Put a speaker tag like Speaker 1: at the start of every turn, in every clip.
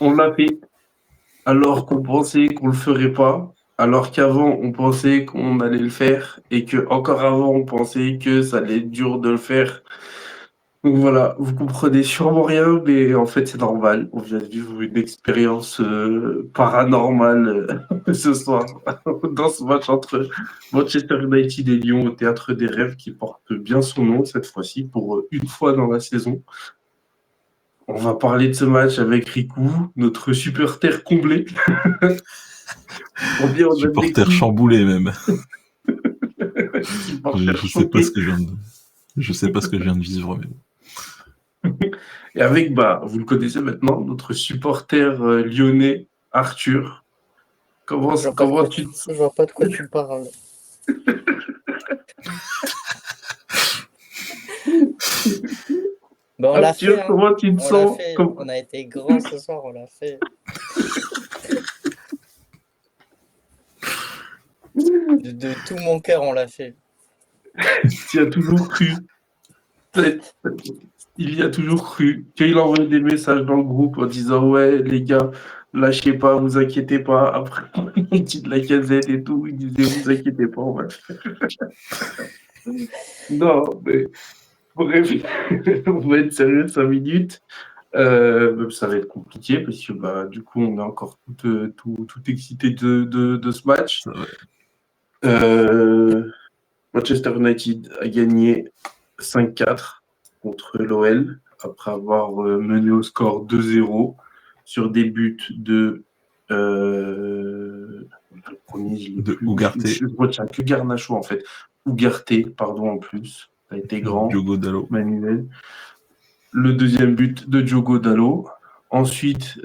Speaker 1: On l'a fait alors qu'on pensait qu'on le ferait pas, alors qu'avant on pensait qu'on allait le faire et que encore avant on pensait que ça allait être dur de le faire. Donc voilà, vous comprenez sûrement rien, mais en fait c'est normal. On vient de vivre une expérience paranormale ce soir dans ce match entre Manchester United et Lyon au Théâtre des Rêves qui porte bien son nom cette fois-ci pour une fois dans la saison. On va parler de ce match avec Riku, notre supporter comblé. Combien on a des
Speaker 2: Supporter
Speaker 1: coups
Speaker 2: chamboulé même.
Speaker 1: supporter
Speaker 2: Je sais pas ce
Speaker 1: choqué.
Speaker 2: que je viens de... Je sais pas ce que je viens de vivre, mais
Speaker 1: Et avec, bah, vous le connaissez maintenant, notre supporter lyonnais, Arthur. Comment, comment tu te
Speaker 3: Je vois pas de quoi tu parles. Ben, on l'a fait,
Speaker 1: Arthur,
Speaker 3: hein.
Speaker 1: comment tu te
Speaker 3: On l'a
Speaker 1: sens
Speaker 3: fait. On a été grands ce soir, on l'a fait. De tout mon cœur, on l'a fait.
Speaker 1: Tu as toujours cru. Il y a toujours cru. Quand il envoyait des messages dans le groupe en disant ouais, les gars, lâchez pas, vous inquiétez pas. Après, il dit de la casette et tout. Il disait vous inquiétez pas, on va le faire. Non, mais bref, on va être sérieux 5 minutes. Ça va être compliqué parce que bah, du coup, on est encore tout excité de ce match.
Speaker 2: ça, ouais.
Speaker 1: Manchester United a gagné 5-4 contre l'OL après avoir mené au score 2-0 sur des buts de. Le premier, je l'ai
Speaker 2: De
Speaker 1: plus.
Speaker 2: Ugarte,
Speaker 1: Je retiens que Garnacho en fait. Ugarte, pardon, en plus. Ça a été grand.
Speaker 2: Diogo Dalot,
Speaker 1: Manuel. Le deuxième but de Diogo Dalot. Ensuite,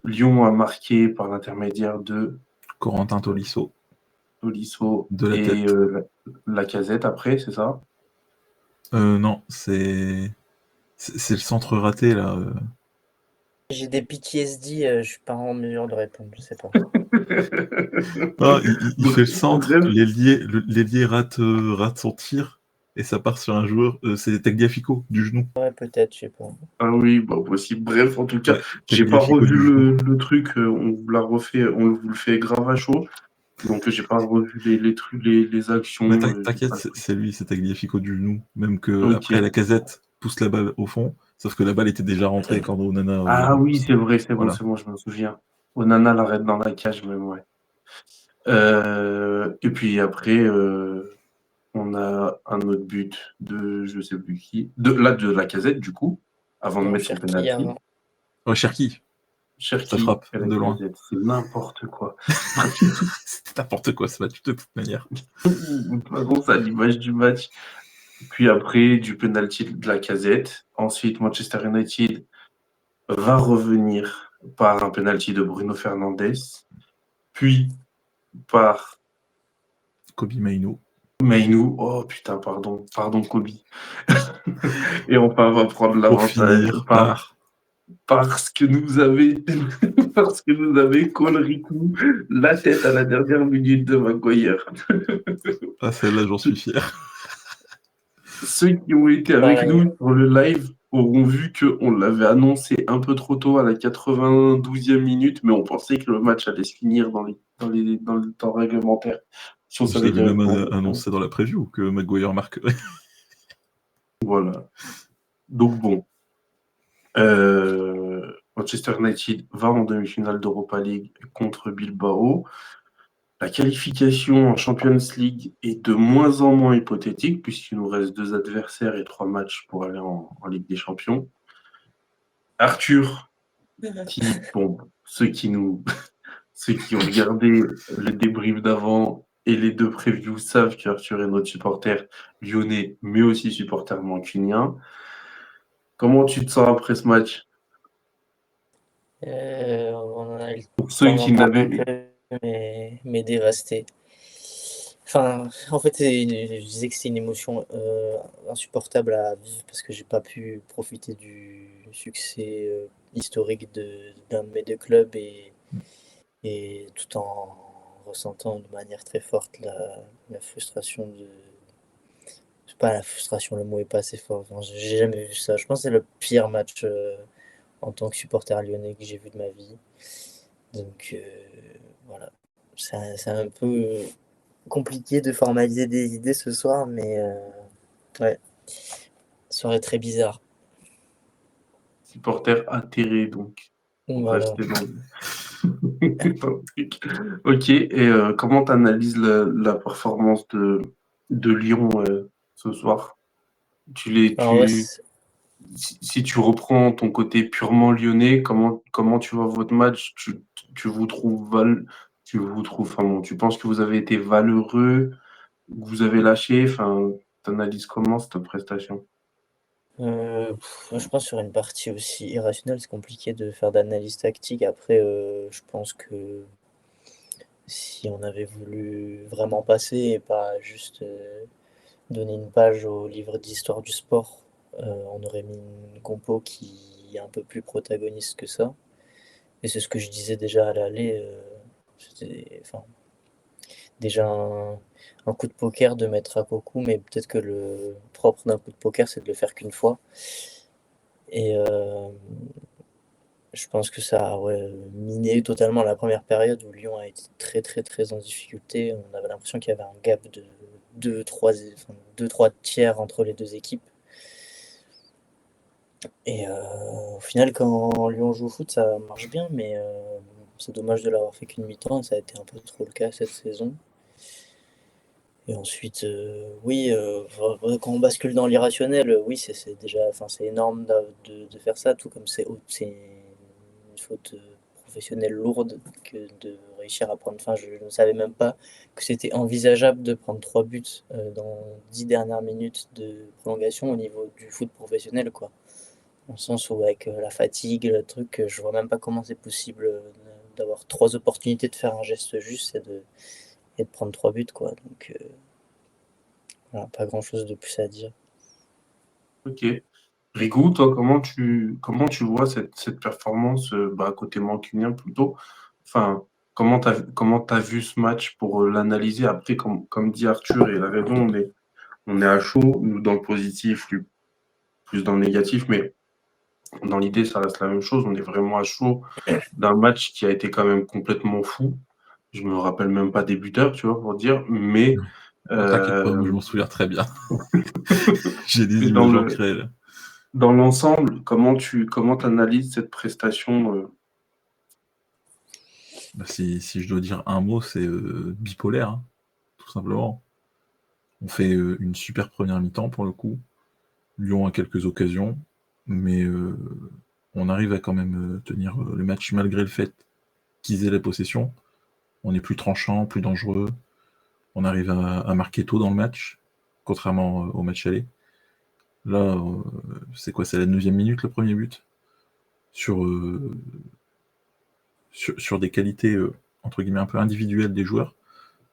Speaker 1: Lyon a marqué par l'intermédiaire de
Speaker 2: Corentin Tolisso,
Speaker 1: Tolisso
Speaker 2: de la
Speaker 1: et
Speaker 2: tête.
Speaker 1: Lacazette après, c'est ça?
Speaker 2: Non, c'est le centre raté, là.
Speaker 3: J'ai des PTSD, je suis pas en mesure de répondre, je sais pas.
Speaker 2: Ah, il fait le centre,
Speaker 1: Bref,
Speaker 2: l'ailier rate son tir, et ça part sur un joueur. C'est Tagliafico, du genou.
Speaker 3: Ouais, peut-être, je sais pas.
Speaker 1: ah oui, bah possible. Bref, en tout cas,
Speaker 2: Ouais,
Speaker 1: j'ai pas
Speaker 2: Tagliafico
Speaker 1: revu
Speaker 2: du genou.
Speaker 1: le truc. On vous l'a refait, on vous le fait grave à chaud. Donc j'ai pas revu les trucs, les
Speaker 2: Mais
Speaker 1: actions. J'ai
Speaker 2: t'inquiète,
Speaker 1: pas le truc.
Speaker 2: c'est lui, c'est Tagliafico du genou. Même que
Speaker 1: Ok.
Speaker 2: après la casette pousse la balle au fond, sauf que la balle était déjà rentrée quand Onana
Speaker 1: Ah oui, c'est vrai,
Speaker 2: voilà.
Speaker 1: c'est bon, je me souviens. Onana l'arrête dans la cage même, ouais. Et puis après, on a un autre but de je sais plus qui, de Lacazette du coup, avant de
Speaker 3: Non,
Speaker 1: mettre son
Speaker 3: Cherki
Speaker 1: penalty.
Speaker 3: avant.
Speaker 2: Ouais, Cherki, ça
Speaker 1: Cherki
Speaker 2: frappe
Speaker 1: et
Speaker 2: de loin.
Speaker 1: Lacazette, c'est n'importe quoi.
Speaker 2: C'était n'importe quoi ce match, de toute manière.
Speaker 1: De toute façon, c'est à l'image du match. Puis après, du penalty de Lacazette. Ensuite, Manchester United va revenir par un penalty de Bruno Fernandes, puis par
Speaker 2: Kobe Mainoo.
Speaker 1: Mainoo. Oh putain, pardon Kobe. Et enfin, on va prendre
Speaker 2: Pour
Speaker 1: l'avantage
Speaker 2: finir par...
Speaker 1: parce que nous avait parce que nous avait Rico la tête à la dernière minute de Maguire.
Speaker 2: Ah, celle-là, j'en suis fier.
Speaker 1: Ceux qui ont été avec
Speaker 3: Pareil.
Speaker 1: nous sur le live auront vu qu'on l'avait annoncé un peu trop tôt à la 92e minute, mais on pensait que le match allait se finir dans le temps réglementaire. Si on
Speaker 2: Je
Speaker 1: savait
Speaker 2: l'avais
Speaker 1: qu'il y avait
Speaker 2: même
Speaker 1: pas de
Speaker 2: annoncé dans la preview que Maguire marquerait.
Speaker 1: voilà. Donc bon, Manchester United va en demi-finale d'Europa League contre Bilbao. La qualification en Champions League est de moins en moins hypothétique puisqu'il nous reste 2 adversaires et 3 matchs pour aller en Ligue des Champions. Arthur, bon, ceux qui ont regardé le débrief d'avant et les 2 previews savent qu'Arthur est notre supporter lyonnais, mais aussi supporter mancunien. Comment tu te sens après ce match?
Speaker 3: On a eu le
Speaker 1: Pour ceux
Speaker 3: temps
Speaker 1: qui
Speaker 3: d'en parler un
Speaker 1: n'avaient
Speaker 3: peu, mais dévasté. Enfin, en fait, je disais que c'est une émotion insupportable à vivre parce que j'ai pas pu profiter du succès historique d'un de mes deux clubs et tout en ressentant de manière très forte la frustration de. C'est pas la frustration, le mot est pas assez fort. Enfin, j'ai jamais vu ça. Je pense que c'est le pire match en tant que supporter lyonnais que j'ai vu de ma vie. Donc voilà, c'est un peu compliqué de formaliser des idées ce soir, mais ouais, soirée très bizarre.
Speaker 1: Supporter atterré, donc, pour
Speaker 3: Voilà.
Speaker 1: rester dans le truc. Ok, et comment tu analyses la performance de Lyon ce soir?
Speaker 3: Alors ouais,
Speaker 1: Si tu reprends ton côté purement lyonnais, comment tu vois votre match? Tu vous trouves enfin bon, tu penses que vous avez été valeureux, que vous avez lâché, enfin, tu analyses comment cette prestation?
Speaker 3: je pense sur une partie aussi irrationnelle, c'est compliqué de faire d'analyse tactique. Après, je pense que si on avait voulu vraiment passer et pas juste donner une page au livre d'histoire du sport, on aurait mis une compo qui est un peu plus protagoniste que ça. Et c'est ce que je disais déjà à l'aller. C'était enfin, déjà un coup de poker de mettre à Koku, mais peut-être que le propre d'un coup de poker, c'est de le faire qu'une fois. Et je pense que ça a miné totalement la première période où Lyon a été très très très en difficulté. On avait l'impression qu'il y avait un gap de 2-3 tiers entre les deux équipes. Et au final, quand Lyon joue au foot, ça marche bien, mais c'est dommage de l'avoir fait qu'une mi-temps. Ça a été un peu trop le cas cette saison. Et ensuite, oui, quand on bascule dans l'irrationnel, oui, c'est déjà, enfin, c'est énorme de faire ça, tout comme c'est une faute professionnelle lourde que de réussir à prendre. Enfin, je ne savais même pas que c'était envisageable de prendre 3 buts dans 10 dernières minutes de prolongation au niveau du foot professionnel, quoi. Dans le sens où avec la fatigue, le truc, je vois même pas comment c'est possible d'avoir 3 opportunités de faire un geste juste et de prendre 3 buts, quoi. Donc voilà, pas grand-chose de plus à dire.
Speaker 1: Ok. Rigou, toi, comment tu vois cette performance, côté mancunien plutôt? Enfin, comment t'as vu ce match pour l'analyser? Après, comme dit Arthur, et il a raison, on est à chaud, nous dans le positif, lui plus dans le négatif, mais dans l'idée, ça reste la même chose. On est vraiment à chaud d'un match qui a été quand même complètement fou. Je me rappelle même pas des buteurs, tu vois, pour dire, mais,
Speaker 2: Oh, t'inquiète pas, moi je
Speaker 1: euh,
Speaker 2: m'en souviens très bien. J'ai des
Speaker 1: mais dans
Speaker 2: images
Speaker 1: le,
Speaker 2: ancrées là.
Speaker 1: dans l'ensemble, comment t'analyses cette prestation
Speaker 2: Bah, si je dois dire un mot, c'est bipolaire, hein, tout simplement. On fait une super première mi-temps pour le coup. Lyon a quelques occasions, mais on arrive à quand même tenir le match malgré le fait qu'ils aient la possession. On est plus tranchant, plus dangereux. On arrive à marquer tôt dans le match, contrairement au match aller. Là, c'est quoi? C'est la 9e minute le premier but sur, sur des qualités entre guillemets un peu individuelles des joueurs,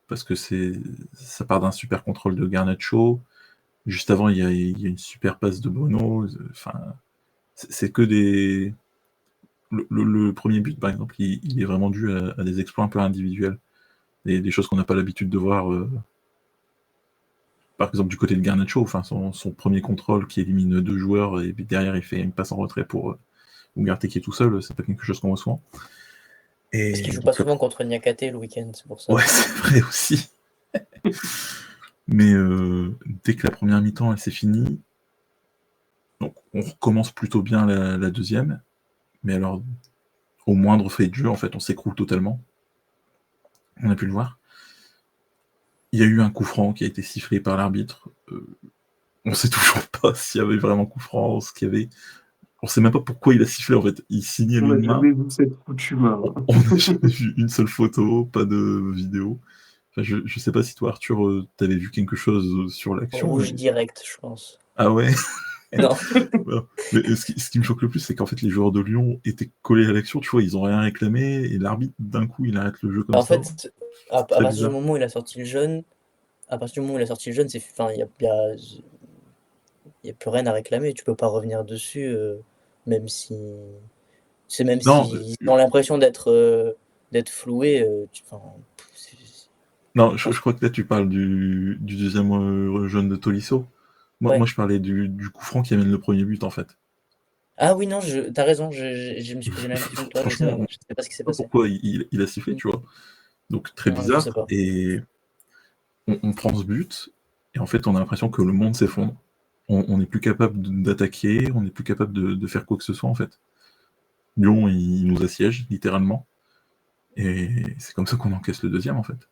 Speaker 2: parce que ça part d'un super contrôle de Garnacho. Juste avant, il y a une super passe de Bono. Enfin, c'est que des. Le premier but, par exemple, il est vraiment dû à des exploits un peu individuels. Des choses qu'on n'a pas l'habitude de voir, par exemple, du côté de Garnacho. Enfin, son premier contrôle qui élimine 2 joueurs, et puis derrière, il fait une passe en retrait pour Ugarte qui est tout seul. C'est pas quelque chose qu'on voit souvent.
Speaker 3: Parce qu'il
Speaker 2: Et
Speaker 3: joue pas
Speaker 2: donc,
Speaker 3: souvent contre Niakate le week-end, c'est pour ça.
Speaker 2: ouais, c'est vrai aussi. Mais dès que la première mi-temps elle s'est finie, donc on recommence plutôt bien la deuxième, mais alors au moindre fait de jeu, en fait, on s'écroule totalement. On a pu le voir. Il y a eu un coup franc qui a été sifflé par l'arbitre. On sait toujours pas s'il y avait vraiment coup franc, ce qu'il y avait. On sait même pas pourquoi il a sifflé en fait. Il signale
Speaker 1: On n'a
Speaker 2: une main.
Speaker 1: jamais vu cette coutume, hein.
Speaker 2: On n'a jamais vu une seule photo, pas de vidéo. Enfin, je sais pas si toi, Arthur, t'avais vu quelque chose sur l'action.
Speaker 3: Rouge direct, je pense.
Speaker 2: Ah ouais.
Speaker 3: Non.
Speaker 2: Voilà. Mais ce qui me choque le plus, c'est qu'en fait, les joueurs de Lyon étaient collés à l'action, tu vois, ils ont rien réclamé, et l'arbitre, d'un coup, il arrête le jeu comme
Speaker 3: En
Speaker 2: ça.
Speaker 3: fait, à
Speaker 2: Très
Speaker 3: partir du
Speaker 2: bizarre.
Speaker 3: moment où il a sorti le jaune, à partir du moment où il a sorti le jaune, c'est, enfin, il y a plus rien à réclamer. Tu peux pas revenir dessus, même si, même
Speaker 2: Non,
Speaker 3: s'ils ont l'impression d'être floués. Enfin,
Speaker 2: non,
Speaker 3: enfin,
Speaker 2: je crois que là, tu parles du deuxième jaune de Tolisso. Moi,
Speaker 3: ouais.
Speaker 2: je parlais du coup franc qui amène le premier but, en fait.
Speaker 3: Ah oui, non, t'as raison, je me suis posé la même question que toi,
Speaker 2: Franchement,
Speaker 3: je sais pas ce qui s'est
Speaker 2: pas
Speaker 3: passé.
Speaker 2: pourquoi il a sifflé, tu vois. Donc très
Speaker 3: Ouais, je sais
Speaker 2: bizarre,
Speaker 3: pas.
Speaker 2: et on prend ce but, et en fait on a l'impression que le monde s'effondre. On n'est plus capable d'attaquer, on n'est plus capable de faire quoi que ce soit en fait. Lyon, il nous assiège, littéralement, et c'est comme ça qu'on encaisse le deuxième en fait.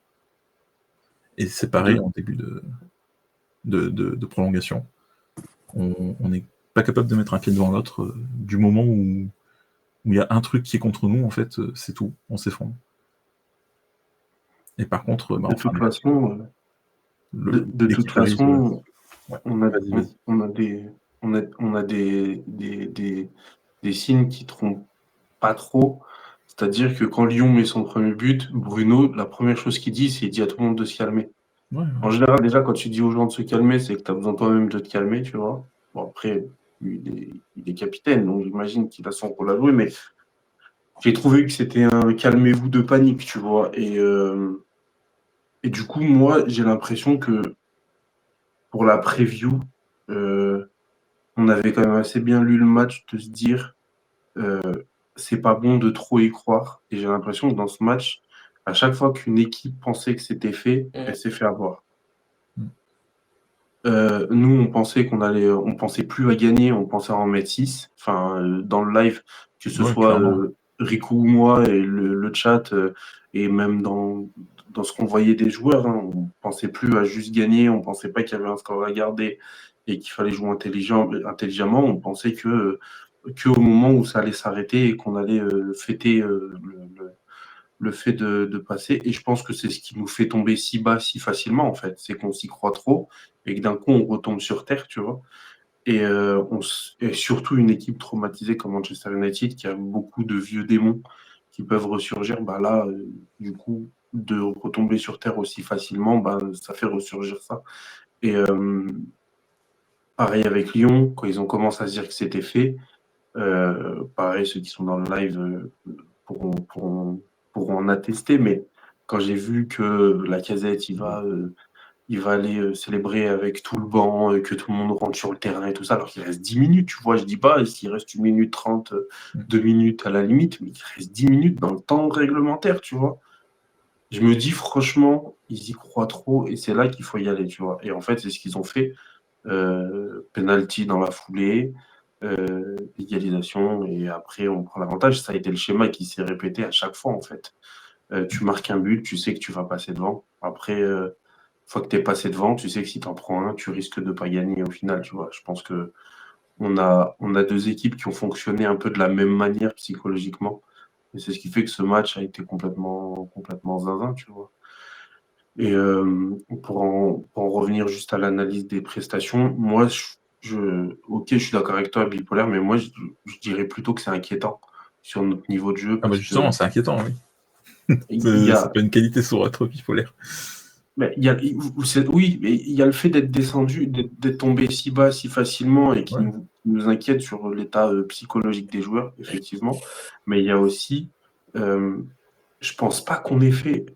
Speaker 2: Et c'est pareil
Speaker 1: De...
Speaker 2: en début de prolongation. On n'est pas capable de mettre un pied devant l'autre. Du moment où il y a un truc qui est contre nous, en fait, c'est tout, on s'effondre. Et par contre,
Speaker 1: de
Speaker 2: en fin
Speaker 1: toute
Speaker 2: de match,
Speaker 1: façon, de toute
Speaker 2: l'équipe arrive.
Speaker 1: façon,
Speaker 2: Ouais,
Speaker 1: on a,
Speaker 2: vas-y, vas-y.
Speaker 1: on a des signes qui trompent pas trop. C'est-à-dire que quand Lyon met son premier but, Bruno, la première chose qu'il dit, c'est qu'il dit à tout le monde de se calmer.
Speaker 2: Ouais,
Speaker 1: En général, déjà, quand tu dis aux gens de se calmer, c'est que tu as besoin toi-même de te calmer, tu vois. Bon, après, il est capitaine, donc j'imagine qu'il a son rôle à jouer, mais j'ai trouvé que c'était un calmez-vous de panique, tu vois. Et du coup, moi, j'ai l'impression que pour la preview, on avait quand même assez bien lu le match de se dire euh, c'est pas bon de trop y croire. Et j'ai l'impression que dans ce match, à chaque fois qu'une équipe pensait que c'était fait,
Speaker 3: Mm.
Speaker 1: elle s'est fait avoir.
Speaker 2: Mm.
Speaker 1: Nous, on pensait plus à gagner, on pensait à en mettre 6. Enfin, dans le live, que ce
Speaker 2: Ouais,
Speaker 1: soit
Speaker 2: clairement.
Speaker 1: Rico ou moi et le chat, et même dans ce qu'on voyait des joueurs, hein, on pensait plus à juste gagner, on pensait pas qu'il y avait un score à garder et qu'il fallait jouer intelligemment. On pensait que au moment où ça allait s'arrêter et qu'on allait fêter le fait de passer. Et je pense que c'est ce qui nous fait tomber si bas si facilement, en fait. C'est qu'on s'y croit trop et que d'un coup, on retombe sur terre, tu vois. Et surtout une équipe traumatisée comme Manchester United qui a beaucoup de vieux démons qui peuvent ressurgir. Bah là, du coup, de retomber sur terre aussi facilement, bah, ça fait ressurgir ça. Et pareil avec Lyon, quand ils ont commencé à se dire que c'était fait, pareil, ceux qui sont dans le live pourront en attester, mais quand j'ai vu que Lacazette, il va aller célébrer avec tout le banc, que tout le monde rentre sur le terrain et tout ça, alors qu'il reste 10 minutes, tu vois, je dis pas s'il reste 1 minute 30,
Speaker 2: Mm.
Speaker 1: 2 minutes à la limite, mais il reste 10 minutes dans le temps réglementaire, tu vois. Je me dis franchement, ils y croient trop et c'est là qu'il faut y aller, tu vois. Et en fait, c'est ce qu'ils ont fait. Penalty dans la foulée, égalisation, et après on prend l'avantage. Ça a été le schéma qui s'est répété à chaque fois, en fait. Tu marques un but, tu sais que tu vas passer devant. Après, une fois que tu es passé devant, tu sais que si tu en prends un, tu risques de ne pas gagner au final, tu vois. Je pense que on a deux équipes qui ont fonctionné un peu de la même manière psychologiquement. Et c'est ce qui fait que ce match a été complètement zinzin, tu vois. Et pour en revenir juste à l'analyse des prestations, moi, ok, je suis d'accord avec toi, bipolaire, mais moi, je dirais plutôt que c'est inquiétant sur notre niveau de jeu
Speaker 2: Ah bah
Speaker 1: parce
Speaker 2: justement,
Speaker 1: que
Speaker 2: c'est inquiétant, oui.
Speaker 1: il y
Speaker 2: C'est
Speaker 1: a,
Speaker 2: pas une qualité sur être bipolaire.
Speaker 1: mais oui, mais il y a le fait d'être descendu, d'être tombé si bas, si facilement et
Speaker 2: Ouais.
Speaker 1: qui nous inquiète sur l'état psychologique des joueurs, effectivement. Mais il y a aussi, euh, je pense pas qu'on ait fait.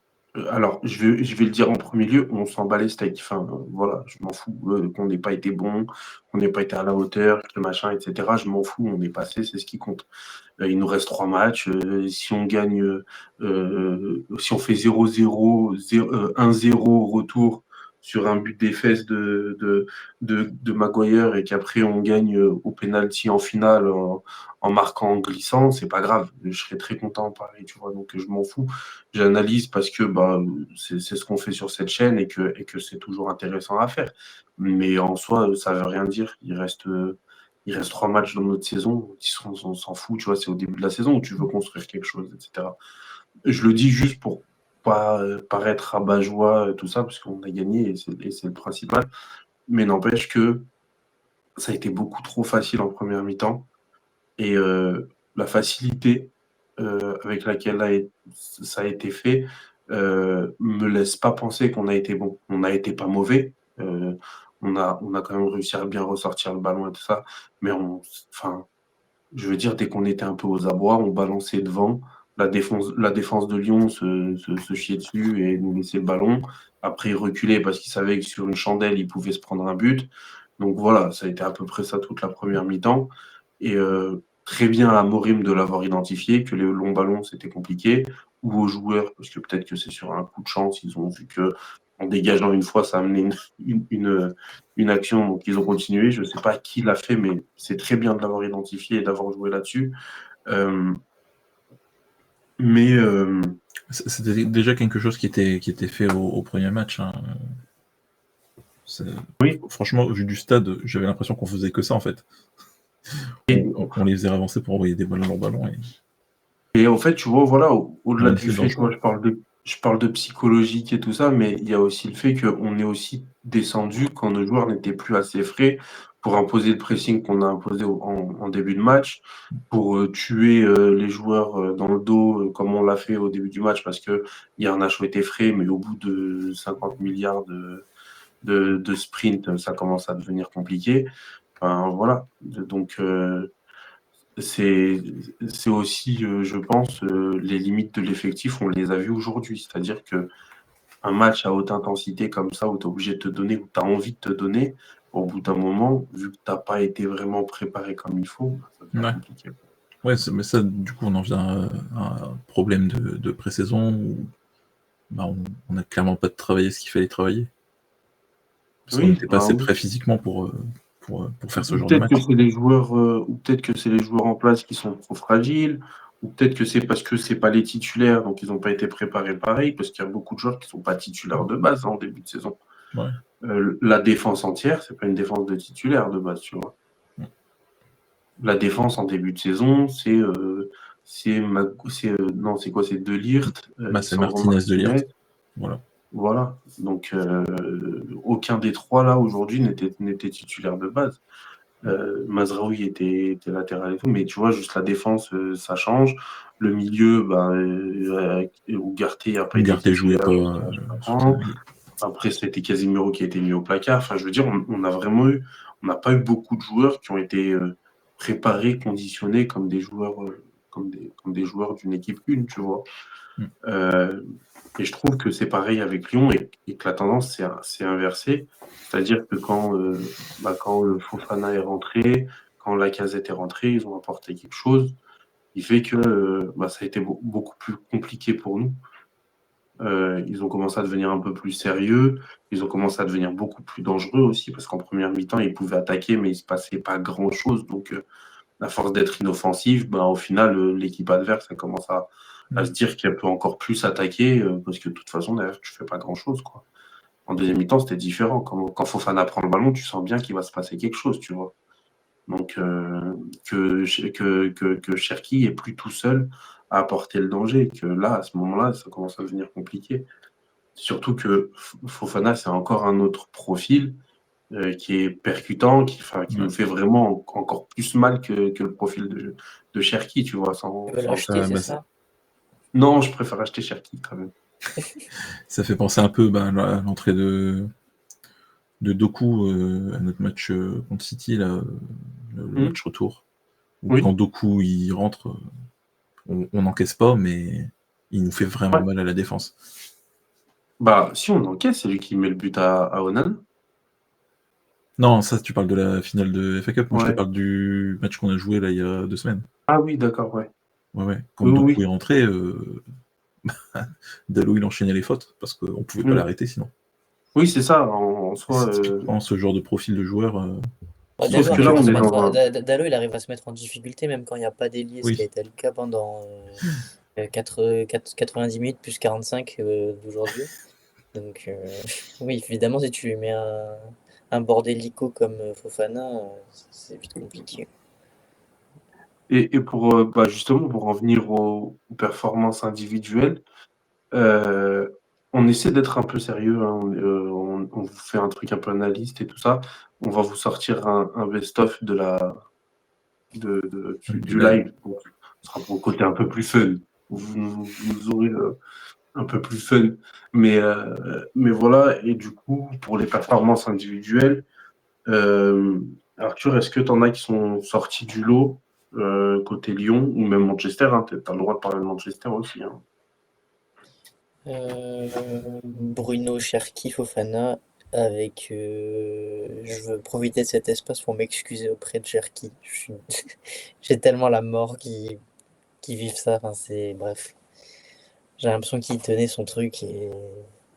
Speaker 1: Alors, je vais le dire en premier lieu, on s'en bat les steaks. Enfin, voilà, je m'en fous qu'on n'ait pas été bon, qu'on n'ait pas été à la hauteur, que machin, etc. Je m'en fous, on est passé, c'est ce qui compte. Il nous reste 3 matchs. Si on gagne, si on fait 0-0, 1-0 au retour sur un but des fesses de Maguire et qu'après on gagne au penalty en finale en marquant en glissant, c'est pas grave. Je serais très content, pareil, tu vois. Donc je m'en fous. J'analyse parce que bah, c'est ce qu'on fait sur cette chaîne et que c'est toujours intéressant à faire. Mais en soi, ça veut rien dire. Il reste 3 matchs dans notre saison, on s'en fout, tu vois, c'est au début de la saison où tu veux construire quelque chose, etc. Je le dis juste pour pas paraître rabat-joie, tout ça, parce qu'on a gagné et c'est le principal. Mais n'empêche que ça a été beaucoup trop facile en première mi-temps. Et la facilité avec laquelle ça a été fait me laisse pas penser qu'on a été bon. On n'a été pas mauvais. On a quand même réussi à bien ressortir le ballon et tout ça. Mais enfin, je veux dire, dès qu'on était un peu aux abois, on balançait devant. La défense de Lyon se chiait dessus et nous laissait le ballon. Après, ils reculaient parce qu'ils savaient que sur une chandelle, ils pouvaient se prendre un but. Donc voilà, ça a été à peu près ça toute la première mi-temps. Et très bien à Amorim de l'avoir identifié, que les longs ballons, c'était compliqué, ou aux joueurs, parce que peut-être que c'est sur un coup de chance, ils ont vu qu'en dégageant une fois, ça a amené une action, donc ils ont continué. Je ne sais pas qui l'a fait, mais c'est très bien de l'avoir identifié et d'avoir joué là-dessus.
Speaker 2: C'était déjà quelque chose qui était fait au premier match. Hein.
Speaker 1: Oui.
Speaker 2: Franchement, au vu du stade, j'avais l'impression qu'on faisait que ça en fait. On les faisait avancer pour envoyer des ballons en ballon.
Speaker 1: Et en fait, tu vois, voilà, au-delà
Speaker 2: On
Speaker 1: du
Speaker 2: essaie
Speaker 1: fait
Speaker 2: de
Speaker 1: que moi je parle de psychologique et tout ça, mais il y a aussi le fait qu'on est aussi descendu quand nos joueurs n'étaient plus assez frais pour imposer le pressing qu'on a imposé en début de match, pour tuer les joueurs dans le dos, comme on l'a fait au début du match, parce que Garnacho était frais, mais au bout de 50 milliards de sprint, ça commence à devenir compliqué. Enfin, voilà. Donc, c'est aussi, je pense, les limites de l'effectif, on les a vues aujourd'hui. C'est-à-dire que un match à haute intensité comme ça, où tu es obligé de te donner, où tu as envie de te donner, au bout d'un moment, vu que tu n'as pas été vraiment préparé comme il faut, ça devient compliqué.
Speaker 2: Ouais, mais ça, du coup, on en vient à un problème de pré-saison où on n'a clairement pas travaillé ce qu'il fallait travailler. Parce qu'on n'était pas assez prêt physiquement pour faire ce genre de match.
Speaker 1: Peut-être que c'est les joueurs, ou peut-être que c'est les joueurs en place qui sont trop fragiles, ou peut-être que c'est parce que c'est pas les titulaires, donc ils n'ont pas été préparés pareil, parce qu'il y a beaucoup de joueurs qui sont pas titulaires de base en début de saison.
Speaker 2: Ouais.
Speaker 1: La défense entière, c'est pas une défense de titulaire de base, tu vois. La défense en début de saison, c'est quoi? C'est De Ligt,
Speaker 2: C'est Martinez, De Ligt.
Speaker 1: Voilà. Donc aucun des trois là aujourd'hui n'était titulaire de base. Mazraoui était latéral et tout, mais tu vois, juste la défense, ça change. Le milieu, Ugarte n'a pas été titulaire. Après, c'était Casemiro qui a été mis au placard. Enfin, je veux dire, on n'a pas eu beaucoup de joueurs qui ont été préparés, conditionnés comme des joueurs, comme des joueurs d'une équipe 1, tu vois. Et je trouve que c'est pareil avec Lyon et que la tendance s'est inversée. C'est-à-dire que quand Fofana est rentré, quand Lacazette est rentré, ils ont apporté quelque chose qui fait que ça a été beaucoup plus compliqué pour nous. Ils ont commencé à devenir un peu plus sérieux, ils ont commencé à devenir beaucoup plus dangereux aussi, parce qu'en première mi-temps, ils pouvaient attaquer, mais il ne se passait pas grand-chose. Donc, à force d'être inoffensif, au final, l'équipe adverse, elle commence à se dire qu'elle peut encore plus attaquer, parce que de toute façon, derrière, tu ne fais pas grand-chose, quoi. En deuxième mi-temps, c'était différent. Quand Fofana prend le ballon, tu sens bien qu'il va se passer quelque chose, tu vois. Donc, que Cherki est plus tout seul à apporter le danger, que là, à ce moment-là, ça commence à devenir compliqué. Surtout que Fofana, c'est encore un autre profil qui est percutant, qui nous fait vraiment encore plus mal que le profil de Cherki, tu vois.
Speaker 3: Tu veux l'acheter, c'est ça?
Speaker 1: Non, je préfère acheter Cherki quand même.
Speaker 2: Ça fait penser un peu à l'entrée de Doku à notre match contre City, là, le match retour. Quand Doku il rentre, on n'encaisse pas, mais il nous fait vraiment mal à la défense.
Speaker 1: Si on encaisse, c'est lui qui met le but à Onana.
Speaker 2: Non, ça, tu parles de la finale de FA Cup. Moi, je te parle du match qu'on a joué là il y a 2 semaines.
Speaker 1: Ah oui, d'accord, ouais.
Speaker 2: Quand Doku est rentré, Dalot, il enchaînait les fautes parce qu'on ne pouvait pas l'arrêter sinon.
Speaker 1: Oui, c'est ça, en soi.
Speaker 2: Ce genre de profil de joueur.
Speaker 3: Dalot, il arrive à se mettre en difficulté même quand il n'y a pas d'ailier, ce qui a été le cas pendant 90 minutes plus 45 d'aujourd'hui. Donc, oui, évidemment, si tu lui mets un bordélico comme Fofana, c'est vite compliqué.
Speaker 1: Et pour justement, pour en venir aux performances individuelles, on essaie d'être un peu sérieux. Hein, on vous fait un truc un peu analyste et tout ça. On va vous sortir un best-of du live. Ce sera pour le côté un peu plus fun. Vous aurez un peu plus fun. Mais voilà, et du coup, pour les performances individuelles, Arthur, est-ce que tu en as qui sont sortis du lot côté Lyon ou même Manchester, hein, tu as le droit de parler de Manchester aussi. Hein.
Speaker 3: Bruno, Cherki, Fofana, avec je veux profiter de cet espace pour m'excuser auprès de Cherki. J'ai tellement la mort qui vivent ça. Enfin, c'est bref. J'ai l'impression qu'il tenait son truc et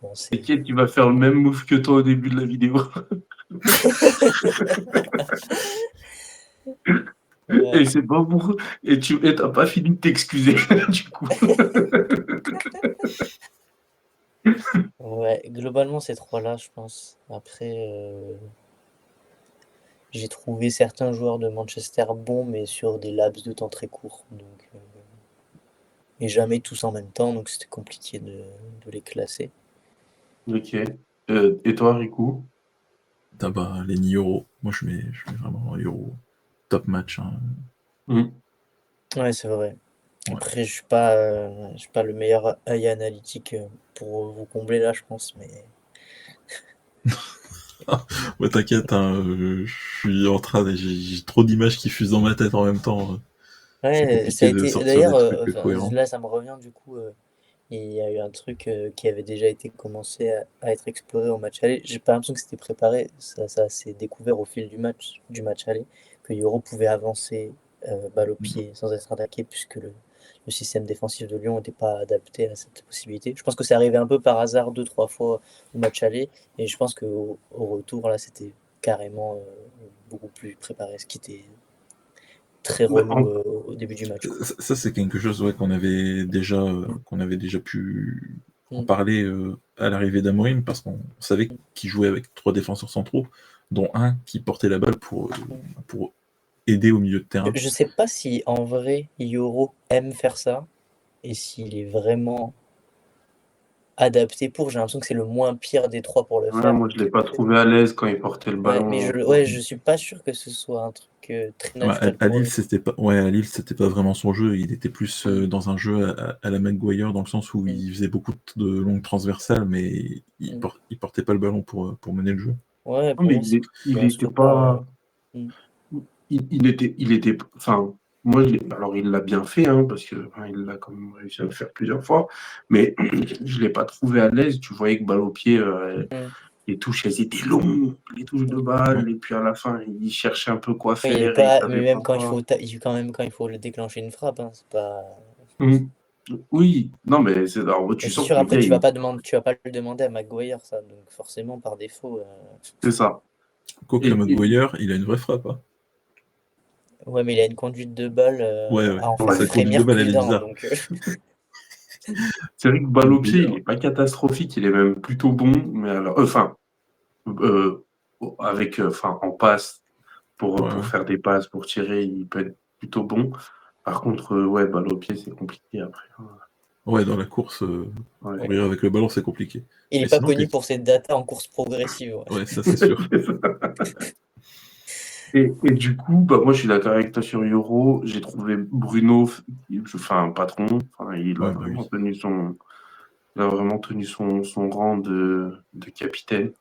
Speaker 3: bon, c'est.
Speaker 1: T'inquiète, tu vas faire le même move que toi au début de la vidéo.
Speaker 3: Ouais.
Speaker 1: Et c'est pas pour. Et t'as pas fini de t'excuser, du coup.
Speaker 3: Ouais, globalement, ces trois-là, je pense. Après, j'ai trouvé certains joueurs de Manchester bons, mais sur des laps de temps très courts. Donc, et jamais tous en même temps, donc c'était compliqué de les classer.
Speaker 1: Ok. Et toi, Riku?
Speaker 2: Ah bah, les Euro. Moi, je mets vraiment Euro. Top match. Hein.
Speaker 3: Ouais, c'est vrai.
Speaker 2: Ouais.
Speaker 3: Après, je suis pas le meilleur œil analytique pour vous combler là, je pense, mais
Speaker 2: Ouais, t'inquiète, hein, je suis en train j'ai trop d'images qui fusent dans ma tête en même temps. C'est
Speaker 3: ouais, ça a
Speaker 2: compliqué de
Speaker 3: été.
Speaker 2: sortir
Speaker 3: D'ailleurs,
Speaker 2: des trucs
Speaker 3: enfin,
Speaker 2: cohérents.
Speaker 3: là, ça me revient du coup. Il y a eu un truc qui avait déjà été commencé à être exploré au match aller. J'ai pas l'impression que c'était préparé. Ça s'est découvert au fil du match aller, que Euro pouvait avancer balle au pied sans être attaqué, puisque le système défensif de Lyon n'était pas adapté à cette possibilité. Je pense que c'est arrivé un peu par hasard deux, trois fois au match aller, et je pense qu'au retour, là, c'était carrément beaucoup plus préparé, ce qui était très
Speaker 1: Mais
Speaker 3: relou au début du match, quoi.
Speaker 2: Ça, c'est quelque chose ouais, qu'on avait déjà pu en
Speaker 3: Mm.
Speaker 2: parler à l'arrivée d'Amorim, parce qu'on savait qu'il jouait avec trois défenseurs centraux, dont un qui portait la balle pour aider au milieu de terrain.
Speaker 3: Je sais pas si en vrai Yoro aime faire ça et s'il est vraiment adapté pour. J'ai l'impression que c'est le moins pire des trois pour le
Speaker 1: ouais,
Speaker 3: faire.
Speaker 1: moi, je l'ai pas trouvé à l'aise quand il portait le
Speaker 3: Ouais, mais
Speaker 1: ballon.
Speaker 3: je suis pas sûr que ce soit un truc très
Speaker 2: Ouais,
Speaker 3: naturel
Speaker 2: à
Speaker 3: pour
Speaker 2: Lille,
Speaker 3: lui.
Speaker 2: c'était pas vraiment son jeu. Il était plus dans un jeu à la Maguire, dans le sens où
Speaker 3: Mm,
Speaker 2: il faisait beaucoup de longues transversales, mais
Speaker 3: mm.
Speaker 2: il portait pas le ballon pour mener le jeu.
Speaker 3: Ouais,
Speaker 1: Non,
Speaker 3: pour
Speaker 1: mais
Speaker 3: moi, c'est
Speaker 1: il
Speaker 3: un
Speaker 1: était
Speaker 3: stopper.
Speaker 1: pas.
Speaker 3: Mm,
Speaker 1: Il était. Enfin, moi, alors il l'a bien fait, hein, parce que enfin, il l'a quand même réussi à le faire plusieurs fois, mais je l'ai pas trouvé à l'aise. Tu voyais que balle au pied,
Speaker 3: mm.
Speaker 1: les touches, elles étaient longues, les touches de
Speaker 2: Ouais.
Speaker 1: balle, et puis à la fin, il cherchait un peu quoi
Speaker 3: Ouais, il est
Speaker 1: faire et il
Speaker 3: pas, mais
Speaker 1: savait
Speaker 3: même
Speaker 1: pas
Speaker 3: quand
Speaker 1: quoi.
Speaker 3: quand même quand il faut le déclencher une frappe, hein, c'est pas.
Speaker 1: Mhm. Oui, non, mais alors,
Speaker 3: Et
Speaker 1: tu
Speaker 3: c'est
Speaker 1: sens
Speaker 3: sûr,
Speaker 1: que le
Speaker 3: après
Speaker 1: gars,
Speaker 3: tu vas pas le demander à Maguire, ça, donc forcément par défaut.
Speaker 1: c'est ça.
Speaker 2: Quoique
Speaker 1: Et
Speaker 2: Maguire, il a une vraie frappe. Hein.
Speaker 3: Ouais, mais il a une conduite de balle
Speaker 2: Ouais, ouais.
Speaker 3: à en faire
Speaker 1: ouais,
Speaker 2: Sa conduite de
Speaker 3: frémir
Speaker 2: balle,
Speaker 3: plus
Speaker 2: elle est
Speaker 3: d'un.
Speaker 2: bizarre.
Speaker 3: Donc,
Speaker 1: c'est vrai que balle au pied, il
Speaker 2: Maguire,
Speaker 1: est pas catastrophique, il est même plutôt bon, mais alors, enfin, euh, avec, enfin, en passe.
Speaker 2: ouais,
Speaker 1: Pour
Speaker 2: ouais.
Speaker 1: faire des passes, pour tirer, il peut être plutôt bon. Par contre, ouais, balle au pied, c'est compliqué après.
Speaker 2: Ouais, dans la course,
Speaker 1: Ouais.
Speaker 2: courir avec le ballon, c'est compliqué.
Speaker 3: il est
Speaker 2: Mais
Speaker 3: pas
Speaker 2: sinon,
Speaker 3: connu pour ses datas en course progressive. Ouais.
Speaker 2: ouais, ça c'est sûr.
Speaker 1: Et du coup, bah, moi, je suis d'accord avec toi sur Euro. J'ai trouvé Bruno, enfin, patron. Enfin,
Speaker 2: Ouais, bah oui.
Speaker 1: il a vraiment tenu son rang de capitaine.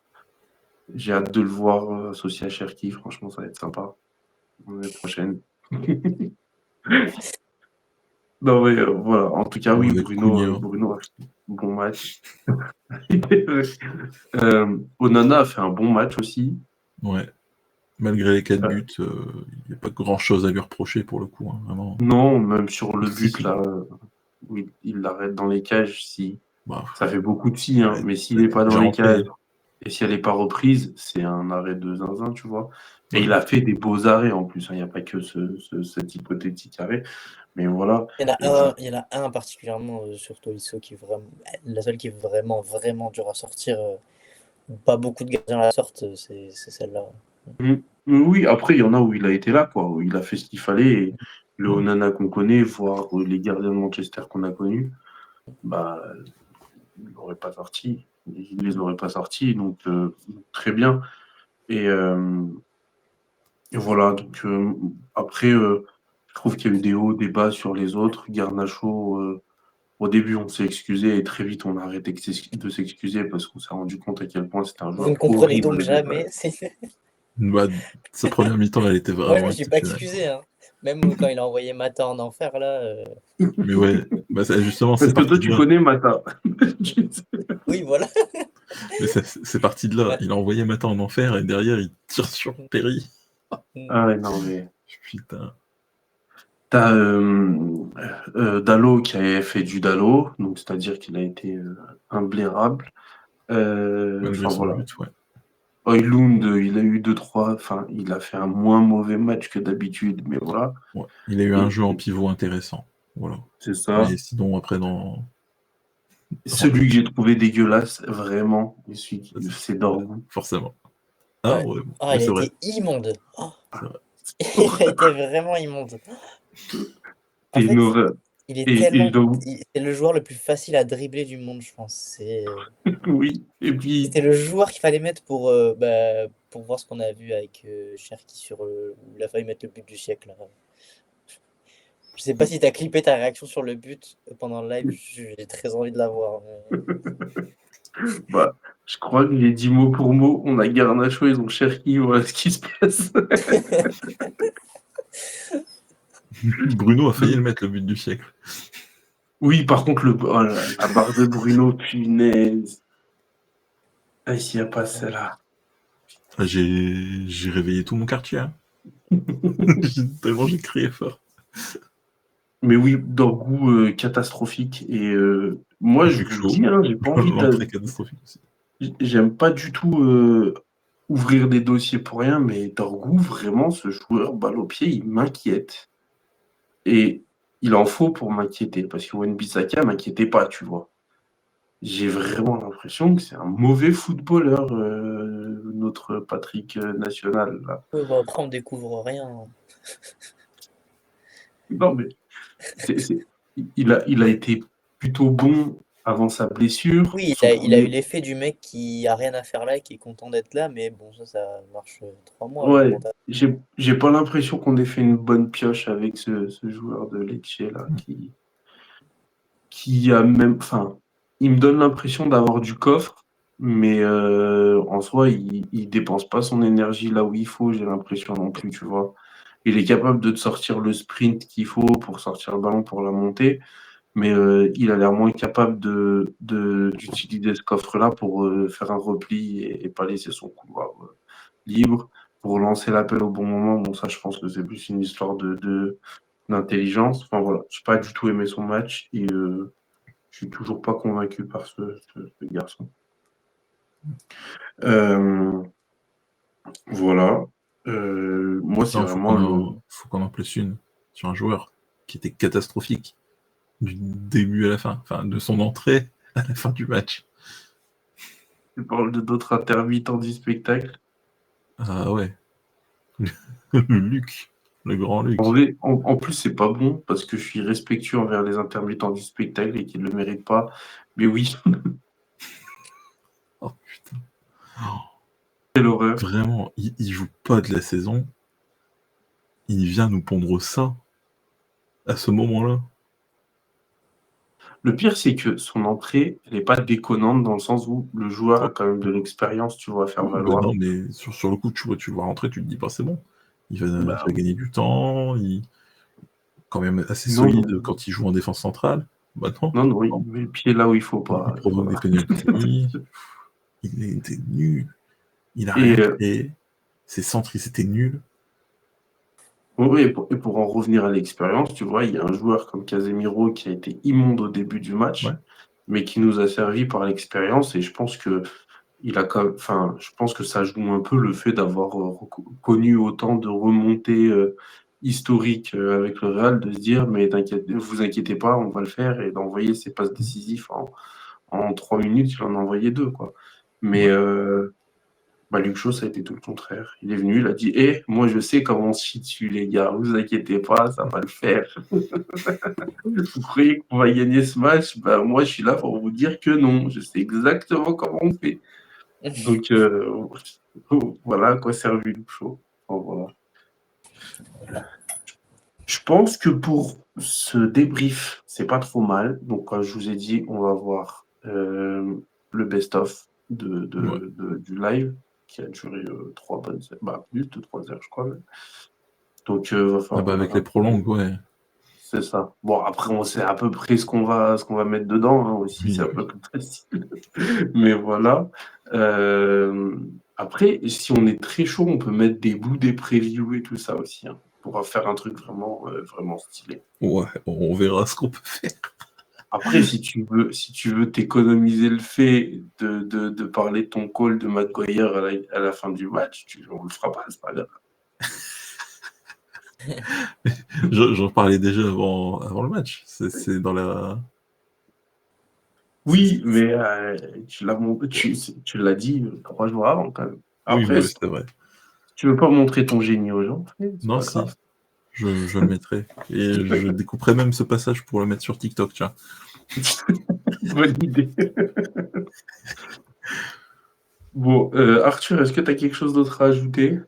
Speaker 1: J'ai hâte de le voir associé à Cherki. Franchement, ça va être sympa l'année prochaine. Non, mais voilà. En tout cas,
Speaker 2: Ou
Speaker 1: oui,
Speaker 2: avec Cunha.
Speaker 1: Bruno, bon match. Onana a fait un bon match aussi.
Speaker 2: Ouais. Malgré les 4
Speaker 1: Euh,
Speaker 2: buts, il n'y a pas grand-chose à lui reprocher pour le coup. Hein, vraiment.
Speaker 1: non, même sur le but
Speaker 2: Si.
Speaker 1: là, où il l'arrête dans les cages, si
Speaker 2: Bah,
Speaker 1: ça fait beaucoup de si, hein, mais s'il n'est
Speaker 2: c'est
Speaker 1: pas dans
Speaker 2: déjà
Speaker 1: les
Speaker 2: rentré.
Speaker 1: cages et si elle n'est pas reprise, c'est un arrêt de zinzin, tu vois. Et
Speaker 2: Ouais.
Speaker 1: il a fait des beaux arrêts en plus, hein, il n'y a pas que cet hypothétique arrêt, mais voilà. Et du
Speaker 3: Il y en a un particulièrement sur Tolisso qui est vraiment la seule qui est vraiment vraiment dur à sortir. Pas beaucoup de gardiens la sortent, c'est celle-là.
Speaker 1: Mmh. Oui, après, il y en a où il a été là, quoi, où il a fait ce qu'il fallait. Et le
Speaker 2: Ouais.
Speaker 1: Onana qu'on connaît, voire les gardiens de Manchester qu'on a connus, bah, il l'aurait pas sorti. Il les aurait pas sortis, donc très bien. Et, et voilà, donc après, je trouve qu'il y a eu des hauts, des bas sur les autres. Garnacho, au début, on s'est excusé et très vite, on a arrêté de s'excuser parce qu'on s'est rendu compte à quel point c'était un
Speaker 3: Vous ne
Speaker 1: joueur
Speaker 3: comprenez donc
Speaker 1: horrible.
Speaker 3: jamais.
Speaker 2: Bah, sa première mi-temps, elle était
Speaker 3: Moi, je
Speaker 2: vraiment
Speaker 3: me suis pas
Speaker 2: exceptionnelle.
Speaker 3: excusé, hein. Même quand il a envoyé Mata en enfer, là.
Speaker 2: Mais ouais, bah, justement,
Speaker 1: Parce
Speaker 2: c'est
Speaker 1: que toi,
Speaker 2: parti
Speaker 1: tu
Speaker 2: de là.
Speaker 1: connais Mata.
Speaker 3: Oui, voilà.
Speaker 2: Mais c'est parti de là.
Speaker 3: Ouais.
Speaker 2: Il a envoyé Mata en enfer et derrière, il tire sur Perry.
Speaker 1: Ah ouais, non, mais.
Speaker 2: Putain.
Speaker 1: T'as Dalot qui a fait du Dalot, donc c'est-à-dire qu'il a été imblairable.
Speaker 2: Malgré
Speaker 1: Enfin
Speaker 2: son
Speaker 1: voilà.
Speaker 2: but, ouais.
Speaker 1: Højlund, il a eu 2-3. Enfin, il a fait un moins mauvais match que d'habitude, mais voilà.
Speaker 2: Ouais. Il a eu un
Speaker 1: Et
Speaker 2: jeu en pivot intéressant. Voilà.
Speaker 1: c'est ça.
Speaker 2: Mais sinon, après, dans
Speaker 1: Celui que j'ai trouvé dégueulasse, vraiment, c'est Dorgu.
Speaker 2: forcément. Ah
Speaker 3: Ouais.
Speaker 2: ouais,
Speaker 3: Ah,
Speaker 2: mais
Speaker 3: il a
Speaker 2: c'est vrai.
Speaker 3: été immonde. Oh,
Speaker 2: C'est vrai.
Speaker 3: il a été vraiment immonde. En
Speaker 1: C'est une
Speaker 3: fait,
Speaker 1: horreur.
Speaker 3: il est
Speaker 1: Et je
Speaker 3: tellement.
Speaker 1: dois
Speaker 3: C'est le joueur le plus facile à dribbler du monde, je pense.
Speaker 1: oui. Et puis,
Speaker 3: C'était le joueur qu'il fallait mettre pour voir ce qu'on a vu avec Cherki sur. Où il a failli mettre le but du siècle, là. Je sais pas si t'as clippé ta réaction sur le but pendant le live, j'ai très envie de la voir.
Speaker 1: bah, je crois que j'ai dit mot pour mot, on a Garnacho, ils ont Cherki, voilà ce qui se passe.
Speaker 2: Bruno a failli le mettre le but du siècle.
Speaker 1: Oui, par contre, la barre de Bruno, punaise. Ah, s'il n'y a pas celle-là.
Speaker 2: J'ai réveillé tout mon quartier. Hein. Tellement j'ai crié fort.
Speaker 1: Mais oui, Dorgu, catastrophique. Et moi, je
Speaker 2: Luc
Speaker 1: vous le
Speaker 2: Shaw,
Speaker 1: dis, hein, j'ai pas envie
Speaker 2: l'entrée
Speaker 1: de.
Speaker 2: catastrophique aussi.
Speaker 1: J'aime pas du tout ouvrir des dossiers pour rien, mais Dorgu, vraiment, ce joueur, balle au pied, il m'inquiète. Et il en faut pour m'inquiéter, parce que Wan-Bissaka m'inquiétait pas, tu vois. J'ai vraiment l'impression que c'est un mauvais footballeur, notre Patrick National, là.
Speaker 3: Ouais, bon, après, on découvre rien.
Speaker 1: Non, mais il a été plutôt bon avant sa blessure.
Speaker 3: Oui,
Speaker 1: Son
Speaker 3: il a eu
Speaker 1: premier.
Speaker 3: l'effet du mec qui a rien à faire là, qui est content d'être là, mais bon, ça marche 3 mois avant de
Speaker 1: Ouais,
Speaker 3: monter.
Speaker 1: j'ai pas l'impression qu'on ait fait une bonne pioche avec ce joueur de Lecce, là, qui a même. Enfin, il me donne l'impression d'avoir du coffre, mais en soi, il dépense pas son énergie là où il faut, j'ai l'impression non plus, tu vois. Il est capable de te sortir le sprint qu'il faut pour sortir le ballon pour la montée, mais il a l'air moins capable d'utiliser ce coffre-là pour faire un repli et pas laisser son couloir libre, pour lancer l'appel au bon moment. Bon, ça, je pense que c'est plus une histoire d'intelligence. Enfin voilà, j'ai pas du tout aimé son match et je suis toujours pas convaincu par ce garçon. Voilà. Moi, c'est
Speaker 2: Non,
Speaker 1: vraiment le.
Speaker 2: faut qu'on en place une sur un joueur qui était catastrophique du début à la fin, enfin de son entrée à la fin du match.
Speaker 1: Tu parles de d'autres intermittents du spectacle.
Speaker 2: Ah ouais. Le Luc, le grand
Speaker 1: En
Speaker 2: Luc.
Speaker 1: vrai, en plus, c'est pas bon parce que je suis respectueux envers les intermittents du spectacle et qu'ils ne le méritent pas. Mais oui,
Speaker 2: Oh putain. Oh,
Speaker 1: quelle horreur.
Speaker 2: vraiment, il joue pas de la saison. Il vient nous pondre ça à ce moment-là.
Speaker 1: Le pire, c'est que son entrée, elle n'est pas déconnante dans le sens où le joueur a
Speaker 2: Oh,
Speaker 1: quand même de l'expérience, tu vois, à faire
Speaker 2: oui, bah
Speaker 1: valoir.
Speaker 2: non, mais sur le coup, tu le vois rentrer, tu te dis, bah c'est bon. Il
Speaker 1: Bah,
Speaker 2: va gagner du temps, il quand même assez
Speaker 1: non,
Speaker 2: solide
Speaker 1: non,
Speaker 2: quand il joue en défense centrale. Bah non,
Speaker 1: non, non, il
Speaker 2: non.
Speaker 1: met le pied là où il faut
Speaker 2: Il
Speaker 1: pas. Et
Speaker 2: provoque
Speaker 1: voilà.
Speaker 2: des pénaltys, il était nul, il a
Speaker 1: Et
Speaker 2: rien créé, ses centres, ils étaient nuls.
Speaker 1: oui, et pour en revenir à l'expérience, tu vois, il y a un joueur comme Casemiro qui a été immonde au début du
Speaker 2: Ouais.
Speaker 1: match, mais qui nous a servi par l'expérience. Et je pense que je pense que ça joue un peu le fait d'avoir connu autant de remontées historiques avec le Real, de se dire, mais vous inquiétez pas, on va le faire, et d'envoyer ses passes décisives en 3 minutes, il en a envoyé 2, quoi. Mais
Speaker 2: Ouais.
Speaker 1: Luc Shaw, ça a été tout le contraire. Il est venu, il a dit, moi je sais comment on se chie dessus, les gars, vous inquiétez pas, ça va le faire. Vous croyez qu'on va gagner ce match? Moi je suis là pour vous dire que non, je sais exactement comment on fait. Donc, voilà à quoi servait Luke Shaw. Enfin, voilà. Je pense que pour ce débrief, c'est pas trop mal. Donc, comme je vous ai dit, on va voir le best-of
Speaker 2: Ouais.
Speaker 1: du live qui a duré 3 bonnes heures, plus de 3 heures, je crois. Même. Donc, va
Speaker 2: Ah bah
Speaker 1: falloir
Speaker 2: avec
Speaker 1: faire
Speaker 2: les
Speaker 1: un peu.
Speaker 2: prolongues, ouais.
Speaker 1: C'est ça. Bon, après, on sait à peu près ce qu'on va mettre dedans, hein, aussi,
Speaker 2: Oui,
Speaker 1: c'est un
Speaker 2: oui.
Speaker 1: peu plus facile. Mais voilà. Après, si on est très chaud, on peut mettre des bouts des previews et tout ça aussi, hein. On pourra faire un truc vraiment stylé.
Speaker 2: Ouais, on verra ce qu'on peut faire.
Speaker 1: Après, si tu veux t'économiser le fait de parler de ton call de Maguire à la fin du match, on le fera pas, c'est pas grave.
Speaker 2: J'en parlais déjà avant le match. C'est dans la.
Speaker 1: Oui, mais tu l'as dit 3 jours avant quand même.
Speaker 2: Oui,
Speaker 1: Après,
Speaker 2: oui,
Speaker 1: si
Speaker 2: c'est vrai.
Speaker 1: tu veux pas montrer ton génie aux gens, c'est
Speaker 2: Non,
Speaker 1: pas
Speaker 2: si,
Speaker 1: grave.
Speaker 2: je le mettrai. Et je découperai même ce passage pour le mettre sur TikTok, tiens.
Speaker 1: Bonne idée. Bon, Arthur, est-ce que tu as quelque chose d'autre à ajouter?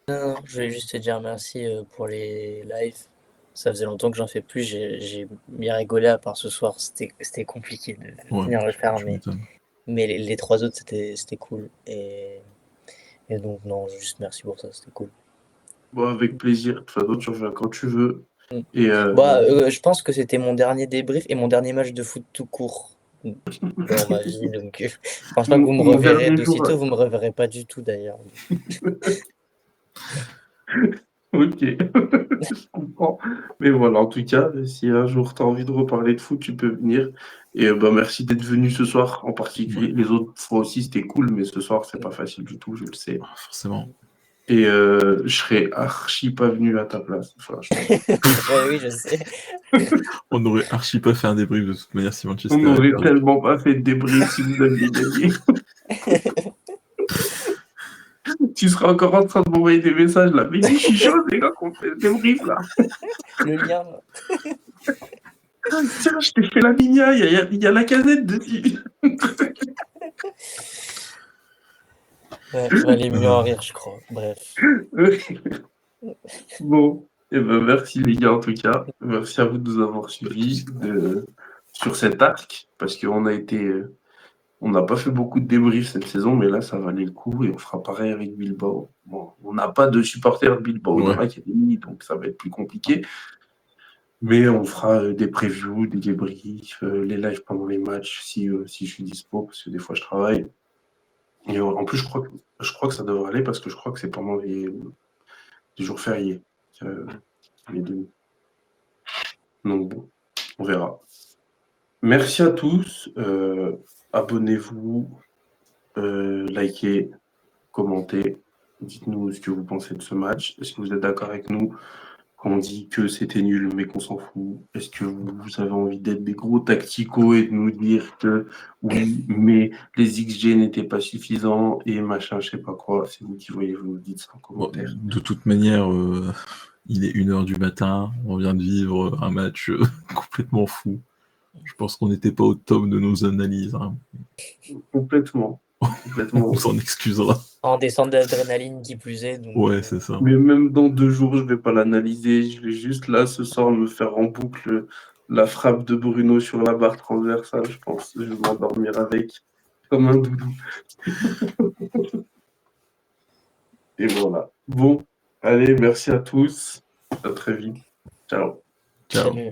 Speaker 3: Non, je voulais juste te dire merci pour les lives. Ça faisait longtemps que j'en fais plus. J'ai bien rigolé à part ce soir. C'était compliqué de
Speaker 2: Ouais,
Speaker 3: venir le faire,
Speaker 2: tu m'étonnes.
Speaker 3: mais les trois autres, c'était cool. Et donc, non, juste merci pour ça. C'était cool.
Speaker 1: Bon, avec plaisir. De toute façon, tu reviens quand tu veux.
Speaker 3: Mm.
Speaker 1: Et
Speaker 3: Bah, je pense que c'était mon dernier débrief et mon dernier match de foot tout court dans ma vie. Donc, je pense pas que vous me
Speaker 1: mon
Speaker 3: reverrez
Speaker 1: dernier jour.
Speaker 3: d'aussitôt. Vous me reverrez pas du tout d'ailleurs.
Speaker 1: Ok, je comprends. Mais voilà, en tout cas, si un jour tu as envie de reparler de foot, tu peux venir. Et bah, merci d'être venu ce soir en particulier.
Speaker 2: Ouais,
Speaker 1: Les autres fois aussi, c'était cool, mais ce soir, c'est pas facile du tout, je le sais.
Speaker 2: forcément.
Speaker 1: Et je serais archi pas venu à ta place, franchement.
Speaker 3: Ouais, oui, je sais.
Speaker 2: On n'aurait archi pas fait un débrief de toute manière si
Speaker 1: On
Speaker 2: Manchester avait
Speaker 1: n'aurait
Speaker 2: perdu.
Speaker 1: tellement pas fait de débrief si vous aviez gagné. Tu seras encore en train de m'envoyer des messages là. Mais dis, je suis chaud, les gars, qu'on fait le débrief là.
Speaker 3: Le lien.
Speaker 1: Tiens, je t'ai fait la minia, il y a la casette dessus.
Speaker 3: Ouais, il valait mieux en rire, je crois. Bref.
Speaker 1: Bon, et ben merci les gars en tout cas. Merci à vous de nous avoir suivis sur cet arc, parce qu'on a été. On n'a pas fait beaucoup de débriefs cette saison, mais là ça valait le coup et on fera pareil avec Bilbao. Bon, on n'a pas de supporters de Bilbao dans
Speaker 2: Ouais.
Speaker 1: l'académie, donc ça va être plus compliqué. Mais on fera des previews, des débriefs, les lives pendant les matchs si je suis dispo, parce que des fois je travaille. Et en plus, je crois que ça devrait aller parce que je crois que c'est pendant les jours fériés. Les deux. Donc bon, on verra. Merci à tous. Abonnez-vous, likez, commentez. Dites-nous ce que vous pensez de ce match. Est-ce que vous êtes d'accord avec nous quand on dit que c'était nul mais qu'on s'en fout? Est-ce que vous avez envie d'être des gros tacticos et de nous dire que oui, mais les XG n'étaient pas suffisants et machin, je sais pas quoi? C'est vous qui voyez, vous nous dites ça en
Speaker 2: Bon,
Speaker 1: commentaire.
Speaker 2: de toute manière, il est 1h du matin. On vient de vivre un match complètement fou. Je pense qu'on n'était pas au top de nos analyses, hein.
Speaker 1: Complètement.
Speaker 2: On
Speaker 1: Complètement.
Speaker 2: s'en excusera.
Speaker 3: En descente d'adrénaline qui plus est. Donc,
Speaker 2: Ouais, c'est ça.
Speaker 1: Mais même dans 2 jours, je vais pas l'analyser. Je vais juste là, ce soir, me faire en boucle la frappe de Bruno sur la barre transversale, je pense. Je vais m'endormir avec, comme un doudou. Et voilà. Bon, allez, merci à tous. À très vite. Ciao.
Speaker 2: Ciao.
Speaker 3: salut.